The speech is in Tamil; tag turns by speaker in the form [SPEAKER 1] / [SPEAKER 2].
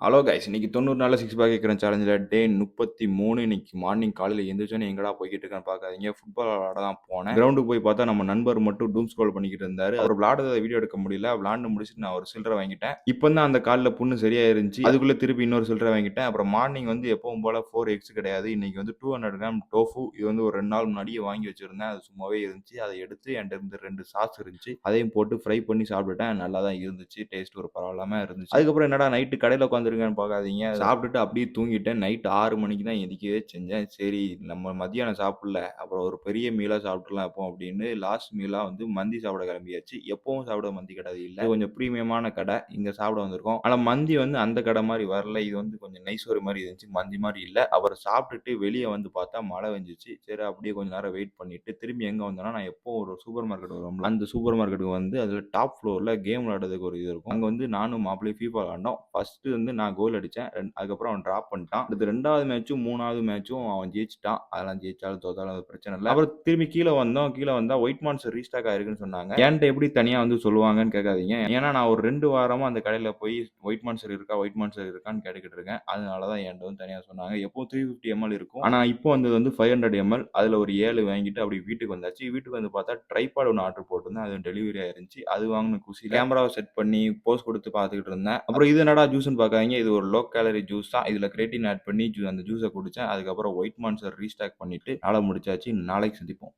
[SPEAKER 1] ஹலோ கைஸ் இன்னைக்கு 90 நாள்ல சிக்ஸ் பேக் கேட்குறேன் சேலஞ்சில் டே 33 இன்னைக்கு மார்னிங் காலையில் எந்திரிச்சோன்னே எங்கடா போய்கிட்டு இருக்கேன்னு பார்க்காதீங்க ஃபுட்பால் விளாட தான் போனேன் கிரவுண்டுக்கு போய் பார்த்தா நம்ம நண்பர் மட்டும் டூம் ஸ்க்ரோல் பண்ணிக்கிட்டு இருந்தாரு அவர் விளாடுறத வீடியோ எடுக்க முடியல விளாண்டு முடிச்சுட்டு நான் ஒரு சில்லறை வாங்கிட்டேன் இப்போ தான் அந்த காலில் புண்ணு சரியா இருந்துச்சு அதுக்குள்ளே திருப்பி இன்னொரு சில்லறை வாங்கிட்டேன் அப்புறம் மார்னிங் வந்து எப்பவும் போல 4 எக்ஸ் கிடையாது இன்னைக்கு வந்து 200 கிராம் டோஃபு இது வந்து ஒரு 2 நாள் முன்னாடியே வாங்கி வச்சிருந்தேன் அது சும்மாவே இருந்துச்சு அதை எடுத்து என்கிட்ட இருந்து 2 சாஸ் இருந்துச்சு அதையும் போட்டு ஃப்ரை பண்ணி சாப்பிட்டுட்டேன் நல்லா தான் இருந்துச்சு டேஸ்ட் ஒரு பரவாயில்லாம இருந்துச்சு அதுக்கப்புறம் என்னடா நைட்டு கடையில் உட்காந்துருக்கேன்னு பார்க்காதீங்க சாப்பிட்டுட்டு அப்படியே தூங்கிட்டேன் நைட் 6 மணிக்கு தான் எந்திரிக்கவே செஞ்சேன் சரி நம்ம மதியானம் சாப்பிடல அப்புறம் ஒரு பெரிய மீலாக சாப்பிட்றலாம் எப்போ அப்படின்னு லாஸ்ட் மீலாக வந்து மந்தி சாப்பிட கிளம்பியாச்சு எப்பவும் சாப்பிட மந்தி கடை இல்லை கொஞ்சம் ப்ரீமியமான கடை இங்கே சாப்பிட வந்திருக்கோம் ஆனால் மந்தி வந்து அந்த கடை மாதிரி வரல இது வந்து கொஞ்சம் நைஸ் ஒரு மாதிரி இருந்துச்சு மந்தி மாதிரி இல்லை அப்புறம் சாப்பிட்டுட்டு வெளியே வந்து பார்த்தா மழை வெஞ்சிச்சு சரி அப்படியே கொஞ்ச நேரம் வெயிட் பண்ணிட்டு திரும்பி எங்கே வந்தோம்னா நான் எப்போ ஒரு சூப்பர் மார்க்கெட் வருவோம்ல அந்த சூப்பர் மார்க்கெட்டுக்கு வந்து அதில் டாப் ஃப்ளோரில் கேம் விளையாடுறதுக்கு ஒரு இது இருக்கும் அங்கே வந்து நானும் மாப்பிள்ளையும் ஃபீஃபா விளாண்டோம் ஃபர்ஸ்ட் வந்து நான் கோல் அடித்தேன் அதுக்கப்புறம் அவன் ட்ராப் பண்ணிட்டான் அடுத்து 2வது மேட்சும் 3வது மேட்சும் அவன் ஜெயிச்சிட்டான் அதெல்லாம் ஜெயிச்சாலும் தோத்தாலும் அது பிரச்சனை இல்லை அப்புறம் திரும்பி கீழே வந்தோம் கீழே வந்தால் ஒயிட் மான்ஸ்டர் ரீஸ்டாக் ஆயிருக்குன்னு சொன்னாங்க என்கிட்ட எப்படி தனியாக வந்து சொல்லுவாங்கன்னு கேட்காதீங்க ஏன்னா நான் ஒரு 2 வாரமாக அந்த கடையில் போய் ஒயிட் மான்ஸ்டர் இருக்கான்னு கேட்டுக்கிட்டு இருக்கேன் அதனால தான் என்கிட்ட வந்து தனியாக சொன்னாங்க எப்போ 350 ml இருக்கும் ஆனால் இப்போ வந்தது வந்து 500 ml அதில் ஒரு 7 வாங்கிட்டு அப்படி வீட்டுக்கு வந்தாச்சு வீட்டுக்கு வந்து பார்த்தா ட்ரைபாட் ஒன்று ஆர்டர் போட்டிருந்தேன் அது டெலிவரி ஆயிருந்துச்சு அது வாங்கின குசி கேமராவை செட் பண்ணி போஸ்ட் கொடுத்து பார்த்துக்கிட்டு இருந்தேன் அப்புறம் இது என்னடா ஜூஸ்னு பார்க்காதீங்க இது ஒரு லோ கேலரி ஜூஸ் தான் இதில் கிரேட்டின் ஆட் பண்ணி அந்த ஜூஸை குடித்தேன் அதுக்கப்புறம் ஒயிட் மான்ஸ்டர் ரீஸ்டாக் பண்ணிட்டு நாளை முடிச்சாச்சு நாளைக்கு சந்திப்போம்